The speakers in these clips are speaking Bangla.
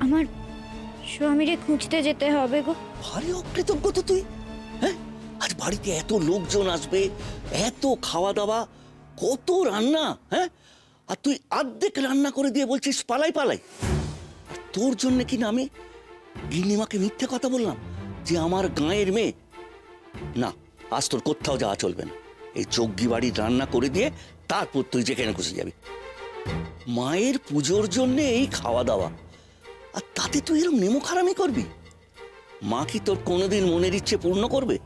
আমার স্বামীরে খুঁজতে যেতে হবে গো। ভারী অকৃতজ্ঞ তো তুই। হ্যাঁ, আজ বাড়িতে এত লোকজন আসবে, এত খাওয়া দাওয়া, কত রান্না। হ্যাঁ, আর তুই অর্ধেক রান্না করে দিয়ে বলছিস পালাই পালাই। আর তোর জন্য কি না আমি গিন্নিমাকে মিথ্যে কথা বললাম যে আমার গাঁয়ের মেয়ে? না, আজ তোর কোথাও যাওয়া চলবে না। এই যজ্ঞী বাড়ি রান্না করে দিয়ে তারপর তুই যেখানে খুশি যাবি। মায়ের পুজোর জন্য এই খাওয়া দাওয়া, আর তাতে তুই এরকম নেমোখারামি করবি? মা কি তোর কোনোদিন মনের ইচ্ছে পূর্ণ করবে?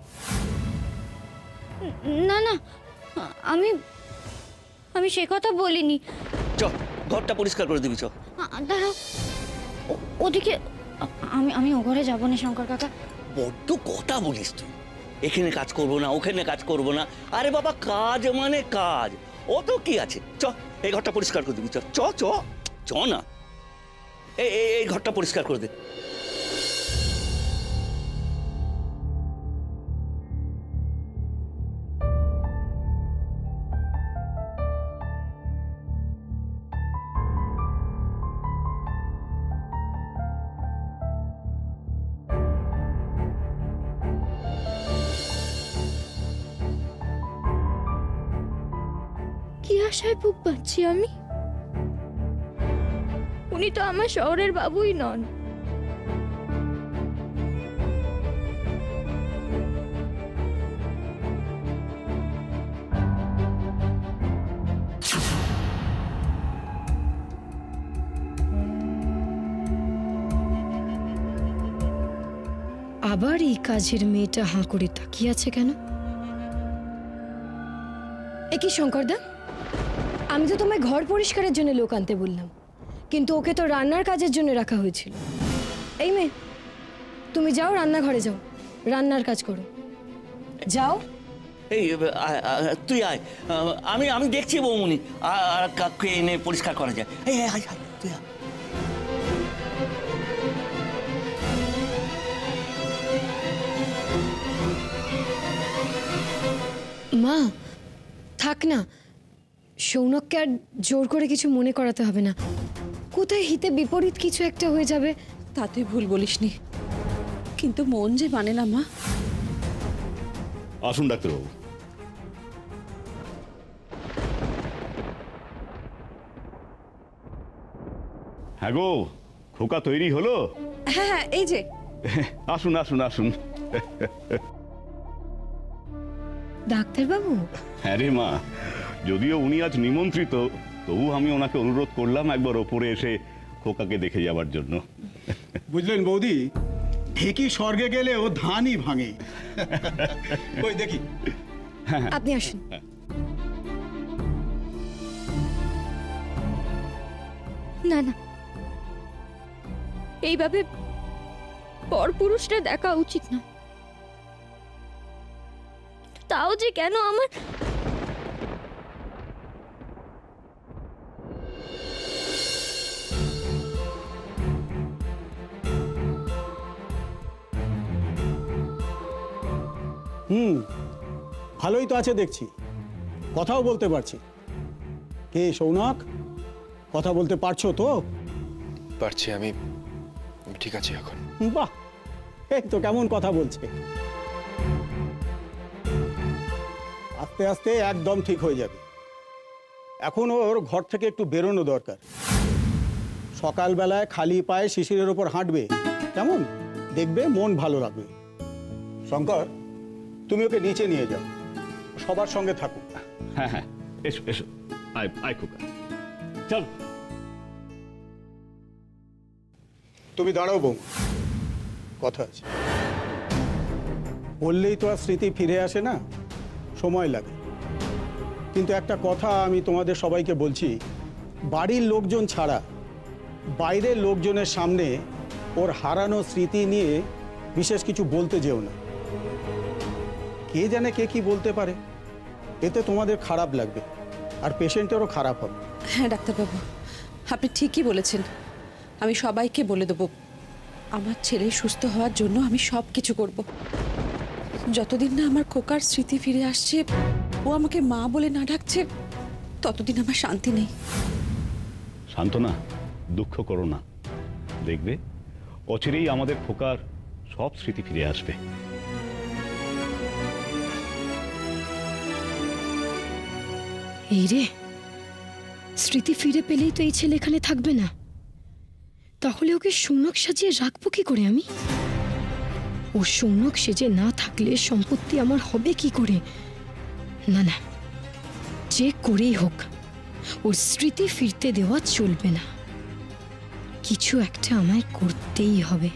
না না, আমি আমি সে কথা বলিনি। চ, ঘরটা পরিষ্কার করে দিবি। চ দাঁড়াও, ওদিকে আমি ও ঘরে যাবো না শঙ্কর কাকা। বড্ড কথা বলিস তুই। এখানে কাজ করবো না, ওখানে কাজ করবো না। আরে বাবা, কাজ মানে কাজ, ও তো কি আছে। চ, এই ঘরটা পরিষ্কার করে দিবি। চ চ চ চ না, এই ঘরটা পরিষ্কার করে দে। কি আশায় বুক পাচ্ছি আমি? উনি তো আমার শহরের বাবুই নন। আবার এই কাজের মেয়েটা হাঁ করে তাকিয়ে আছে কেন? এ কি শঙ্করদা, আমি তো তোমায় ঘর পরিষ্কারের জন্য লোক আনতে বললাম, কিন্তু ওকে তো রান্নার কাজের জন্য রাখা হয়েছিল। এই মেয়ে, তুমি যাও রান্নাঘরে, যাও রান্নার কাজ করো, যাও। এই তুই আয়, আমি দেখছি বৌমনি আর কাকে এনে পরিষ্কার করা যায়। এই আয় আয়, তুই আয়। মা থাক না, সৌনককে আর জোর করে কিছু মনে করাতে হবে না। কোথায় হিতে বিপরীত কিছু একটা হয়ে যাবে। তাতে ভুল বলিসনি, কিন্তু মন যে মানে না মা। আসুন ডাক্তারবাবু। হ্যাঁ গো, খোকা তৈরি হলো? হ্যাঁ হ্যাঁ, এই যে। আসুন আসুন আসুন। ডাক্তারবাবু? হ্যাঁ রে মা, যদিও উনি আজ নিমন্ত্রিত, তবু আমি ওনাকে অনুরোধ করলাম একবার ওপরে এসে খোকাকে দেখে যাবার জন্য। বুঝলেন বৌদি, ঢেকি স্বর্গে গেলেও ধানই ভাঙে। ওই দেখি। আপনি আসুন। না না, এইভাবে পরপুরুষরা দেখা উচিত না। তাও যে কেন আমার ভালোই তো আছে দেখছি, কথাও বলতে পারছি। কে সৌনক, কথা বলতে পারছো তো? পারছি, আমি ঠিক আছি এখন। বাহ, এই তো কেমন কথা বলছে। আস্তে আস্তে একদম ঠিক হয়ে যাবে। এখন ওর ঘর থেকে একটু বেরোনো দরকার। সকালবেলায় খালি পায়ে শিশিরের ওপর হাঁটবে, কেমন দেখবে, মন ভালো লাগবে। শঙ্কর, তুমি ওকে নিচে নিয়ে যাও, সবার সঙ্গে থাকুক। হ্যাঁ হ্যাঁ, এসো এসো, আয় আয় খোকা, চল। তুমি দাঁড়াও বউ, কথা আছে। বললেই তো আর স্মৃতি ফিরে আসে না, সময় লাগে। কিন্তু একটা কথা আমি তোমাদের সবাইকে বলছি, বাড়ির লোকজন ছাড়া বাইরের লোকজনের সামনে ওর হারানো স্মৃতি নিয়ে বিশেষ কিছু বলতে যেও না। কে জানে কে কি বলতে পারে, এতে তোমাদের খারাপ লাগবে আর পেশেন্টেরও খারাপ হবে। হ্যাঁ ডাক্তারবাবু, আপনি ঠিকই বলেছেন। আমি সবাইকে বলে দেবো, আমার ছেলে সুস্থ হওয়ার জন্য আমি সব কিছু করব। যতদিন না আমার খোকার স্মৃতি ফিরে আসছে, ও আমাকে মা বলে না ডাকছে, ততদিন আমার শান্তি নেই। শান্তনা, দুঃখ করো না। দেখবে অচিরেই আমাদের খোকার সব স্মৃতি ফিরে আসবে। এই রে, স্মৃতি ফিরে পেলেই তো এই ছেলে এখানে থাকবে না, তাহলে ওকে সৌনক সাজিয়ে রাখবো কি করে আমি? ও সৌনক সেজে না থাকলে সম্পত্তি আমার হবে কি করে? না না, যে করেই হোক ওর স্মৃতি ফিরতে দেওয়া চলবে না। কিছু একটা আমায় করতেই হবে।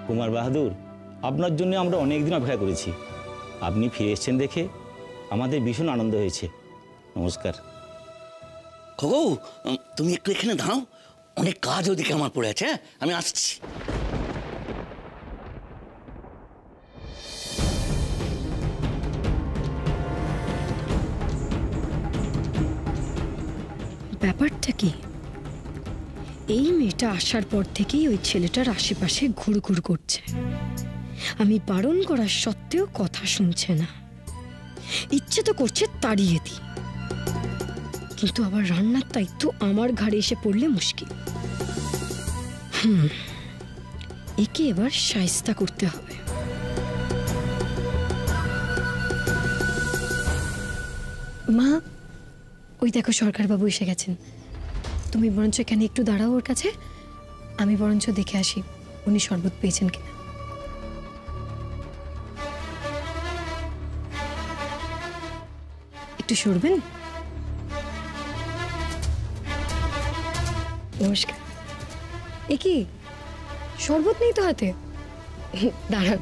কুমার বাহাদুর, আপনার জন্য আমরা অনেক দিন অপেক্ষা করেছি। আপনি ফিরে এসেছেন দেখে আমাদের ভীষণ আনন্দ হয়েছে। নমস্কার। খোকো, তুমি একটু এখানে দাঁড়াও, অনেক কাজ ওদিকে আমার পড়ে আছে। হ্যাঁ, আমি আসছি। ব্যাপারটা কি? এই মেয়েটা আসার পর থেকেই ওই ছেলেটার আশেপাশে ঘুরঘুর করছে। আমি বারণ করার সত্ত্বেও কথা শুনছে না। ইচ্ছে তো করছে তাড়িয়ে দিই, কিন্তু আবার রান্নার দায়িত্ব আমার ঘাড়ে এসে পড়লে মুশকিল। একে এবার শায়েস্তা করতে হবে। মা, ওই দেখো সরকারবাবু এসে গেছেন। তুমি বরঞ্চ এখানে একটু দাঁড়াও ওর কাছে, আমি বরঞ্চ দেখে আসি উনি শরবত পেয়েছেন কিনা। একটু সরবেন? নমস্কার। এ কি, শরবত নেই তো হাতে? দাঁড়ান।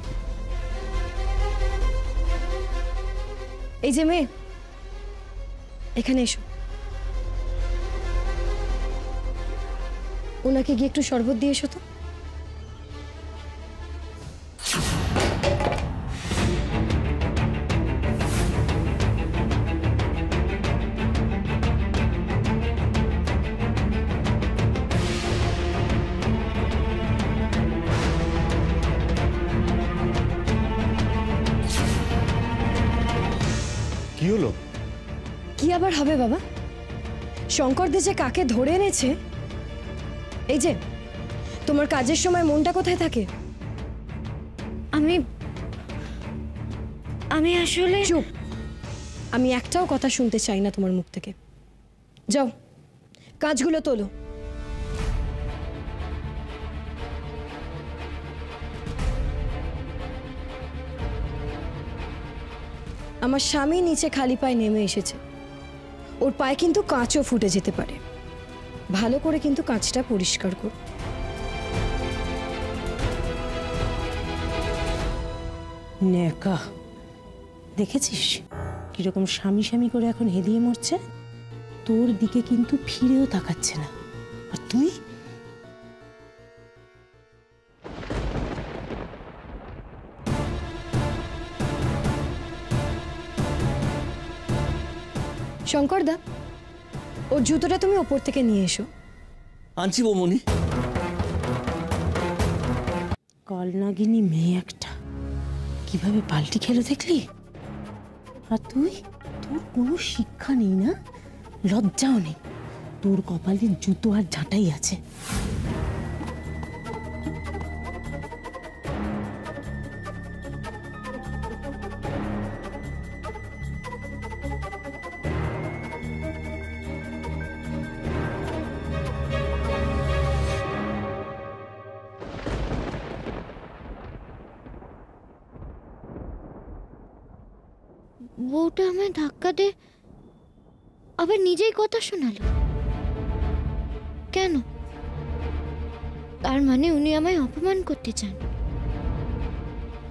এই যে মেয়ে, এখানে এসো। ওনাকে গিয়ে একটু শরবত দিয়ে এসো তো। কি হলো? কি আবার হবে বাবা? শঙ্করদে যে কাকে ধরে এনেছে। এই যে, তোমার কাজের সময় মনটা কোথায় থাকে? আমি আমি আসলে চুপ। আমি একটাও কথা শুনতে চাই না তোমার মুখ থেকে। যাও, কাজগুলো তোলো। আমার স্বামী নিচে খালি পায়ে নেমে এসেছে। ওর পায়ে কিন্তু কাঁচও ফুটে যেতে পারে। ভালো করে কিন্তু কাঁচটা পরিষ্কার করো। নেকা, দেখেছিস কিরকম স্বামী স্বামী করে এখন হেলিয়ে মরছে? তোর দিকে কিন্তু ফিরেও তাকাচ্ছে না। আর তুই শঙ্করদা, ওর জুতোটা তুমি ওপর থেকে নিয়ে এসো। আনছি বৌমনি। কলনাগিনী মেয়ে একটা কিভাবে পাল্টি খেলো দেখলি? আর তুই, তোর কোনো শিক্ষা নেই না, লজ্জাও নেই। তোর কপালে জুতো আর ঝাঁটাই আছে। বউটা আমায় ধাক্কা দে আবার নিজেই কথা শোনালো কেন? তার মানে উনি আমায় অপমান করতে চান।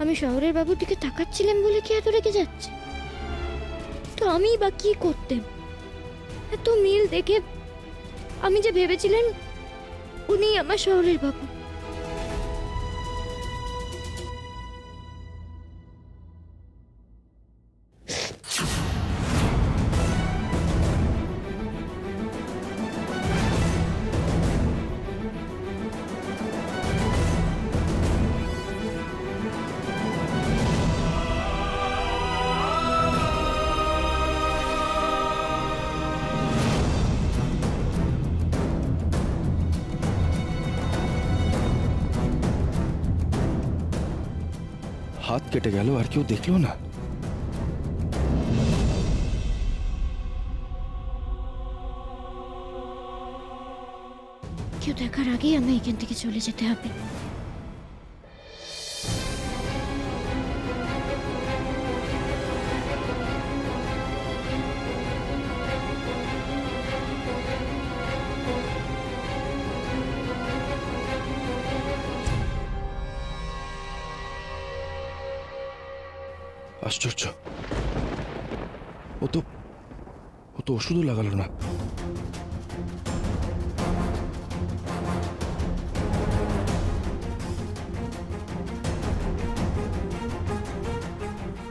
আমি শহরের বাবুর দিকে তাকাচ্ছিলাম বলে কি এত রেগে যাচ্ছে? কিন্তু আমি বা কি করতেন? এত মিল দেখে আমি যে ভেবেছিলেন উনি আমার শহরের বাবু। হাত কেটে গেল আর কেউ দেখলো না? কেউ দেখার আগেই আমি এখান থেকে চলে যেতে হবে। আশ্চর্য, ও তো ওষুধও লাগালো না।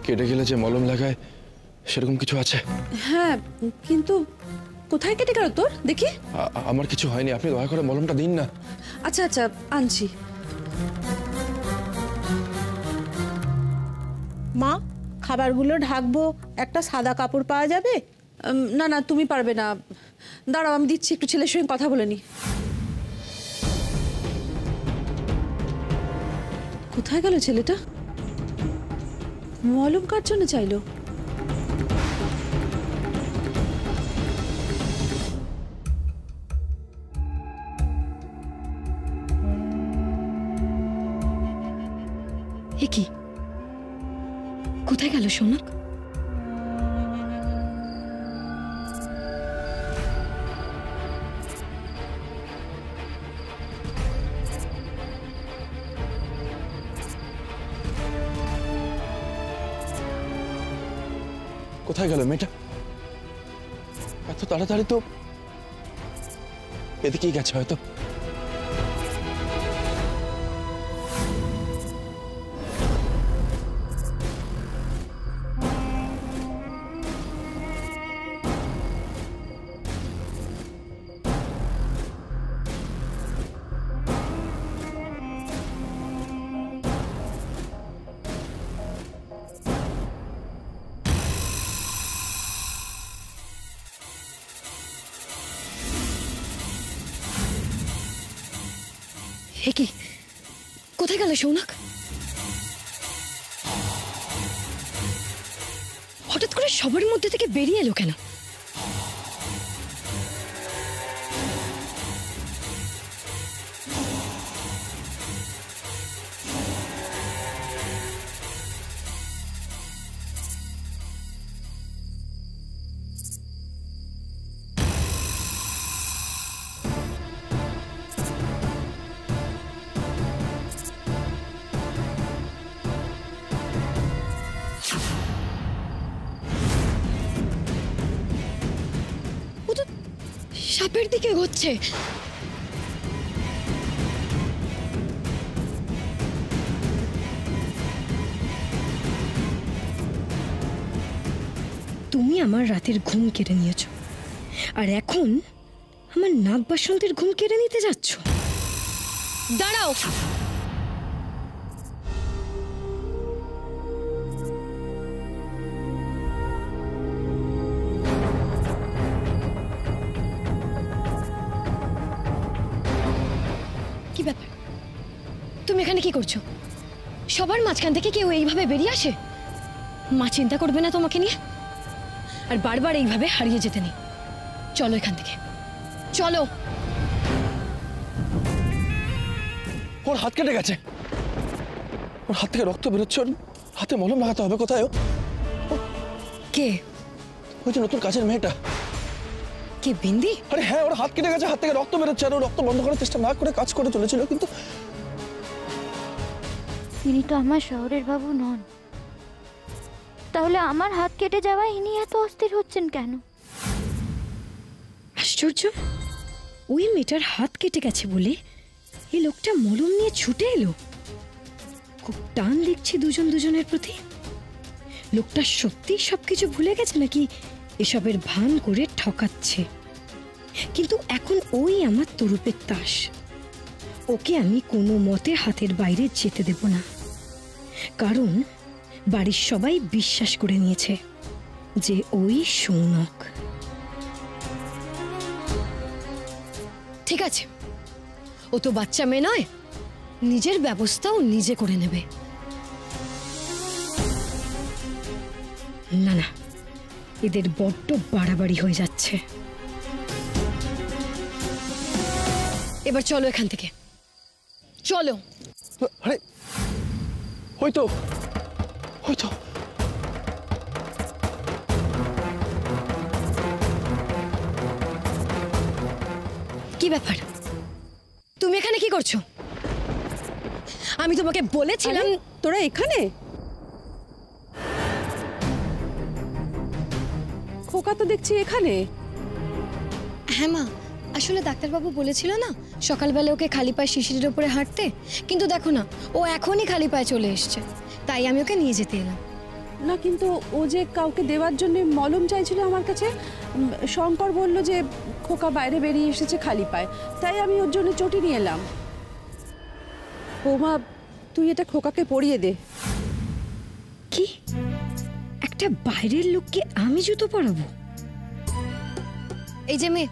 কেটে গেলে যে মলম লাগায় সেরকম কিছু আছে? হ্যাঁ, কিন্তু কোথায় কেটে গেল তোর? দেখি। আমার কিছু হয়নি, আপনি দয়া করে মলমটা দিন না। আচ্ছা আচ্ছা, আনছি। মা, খাবারগুলো ঢাকবো, একটা সাদা কাপড় পাওয়া যাবে? না না, তুমি পারবে না। দাঁড়াও, আমি দিচ্ছি, একটু ছেলের সঙ্গে কথা বলে নি। কোথায় গেল ছেলেটা? মলম কার জন্য চাইলো? এ কি? কোথায় গেল সোনাক? কোথায় গেল মেয়েটা? এত তাড়াতাড়ি তো এদিকেই গেছে হয়তো। এ কি? কোথায় গেল সৌনক? হঠাৎ করে সবার মধ্যে থেকে বেরিয়ে এলো কেন? সাপের দিকে এগোচ্ছে। তুমি আমার রাতের ঘুম কেড়ে নিয়েছো, আর এখন আমার নাগ বাসন্তের ঘুম কেড়ে নিতে যাচ্ছ। দাঁড়াও! কি ব্যাপার? তুমি এখানে কি করছো? সবার মাঝখান থেকে কেউ এইভাবে বেরিয়ে আসে? মা চিন্তা করবে না তোমাকে নিয়ে? আর বারবার এইভাবে হারিয়ে যেতে নেই। চলো এখান থেকে, চলো। ওর হাত কেটে গেছে, ওর হাত থেকে রক্ত বেরোচ্ছে, ওর হাতে মলম লাগাতে হবে। কোথায় ও? কে? ওই যে নতুন কাজের মেয়েটা। কে, বিন্দি? আরে হ্যাঁ, ওর হাত কেটে গেছে, হাত থেকে রক্ত বেরোচ্ছে, আর ও রক্ত বন্ধ করার চেষ্টা না করে কাজ করে চলেছিল, কিন্তু তিনি তো আমার শহরের বাবু নন। তাহলে আমার হাত কেটে যাওয়া ইনি এত অস্থির হচ্ছেন কেন? আশ্চর্য, ওই মেয়েটার হাত কেটে গেছে বলে এই লোকটা মলম নিয়ে ছুটে এলো। খুব টান দেখছি দুজন দুজনের প্রতি। লোকটা সত্যি সবকিছু ভুলে গেছে নাকি এসবের ভান করে ঠকাচ্ছে? কিন্তু এখন ওই আমার তরুপের তাস, ওকে আমি কোনো মতে হাতের বাইরে যেতে দেব না। কারণ বাড়ির সবাই বিশ্বাস করে নিয়েছে যে ওই সৌনক। ঠিক আছে, ও তো বাচ্চা মেয়ে নয়, নিজের ব্যবস্থাও নিজে করে নেবে। না না, এদের বড্ড বাড়াবাড়ি হয়ে যাচ্ছে। এবার চলো এখান থেকে, চলো। আরে হয়তো হয়তো কি ব্যাপার, তুমি এখানে কি করছো? আমি তোমাকে বলেছিলাম। তোরা এখানে? খোকা তো দেখছি এখানে। হ্যাঁ মা, আসলে ডাক্তারবাবু বলেছিল না সকালবেলা ওকে খালি পায়ে শিশিরের উপরে হাঁটতে, কিন্তু দেখো না ও এখনই খালি পায়ে চলে এসছে, তাই আমি ওকে নিয়ে যেতে এলাম। না কিন্তু ও যে কাউকে দেওয়ার জন্য মলম চাইছিল আমার কাছে। শঙ্কর বলল যে খোকা বাইরে বেরিয়ে এসেছে খালি পায়ে, তাই আমি ওর জন্য চটি নিয়ে এলাম। বৌমা, তুই এটা খোকাকে পরিয়ে দে। কি, একটা বাইরের লোককে আমি জুতো পরাবো? এই যে মেয়ে,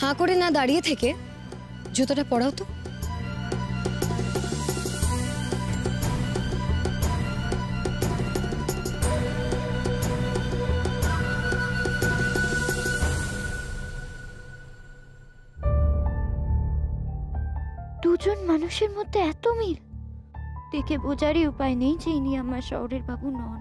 হাঁ করে না দাঁড়িয়ে থেকে জুতোটা পরাও তো। দুজন মানুষের মধ্যে এত মিল, দেখে বোঝারই উপায় নেই যে ইনি আমার শহরের বাবু নন।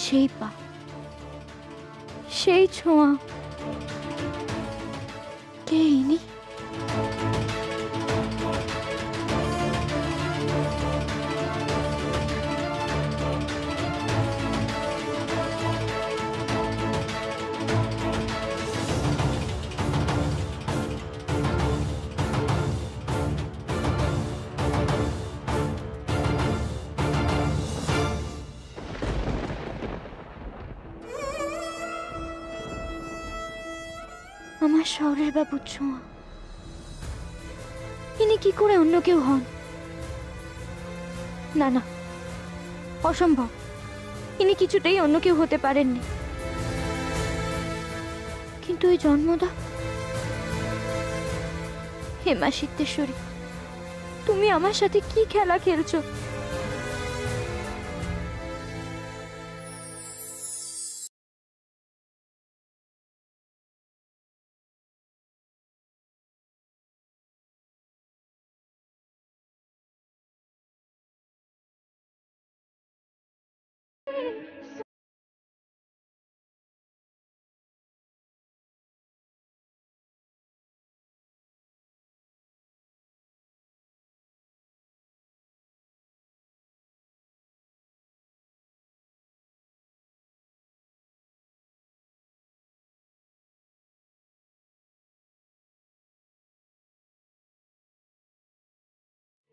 সেই পা, সেই ছোঁয়া, কে ইনি? আমার শহরের বাবুর ছোঁয়া। ইনি কি করে অন্য কেউ হন? না না, অসম্ভব। ইনি কিছুতেই অন্য কেউ হতে পারেননি। কিন্তু এই জন্মদা, হেমা সিদ্ধেশ্বরী, তুমি আমার সাথে কি খেলা খেলছো?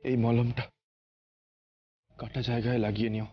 এই মলমটা কাটা জায়গায় লাগিয়ে নিও।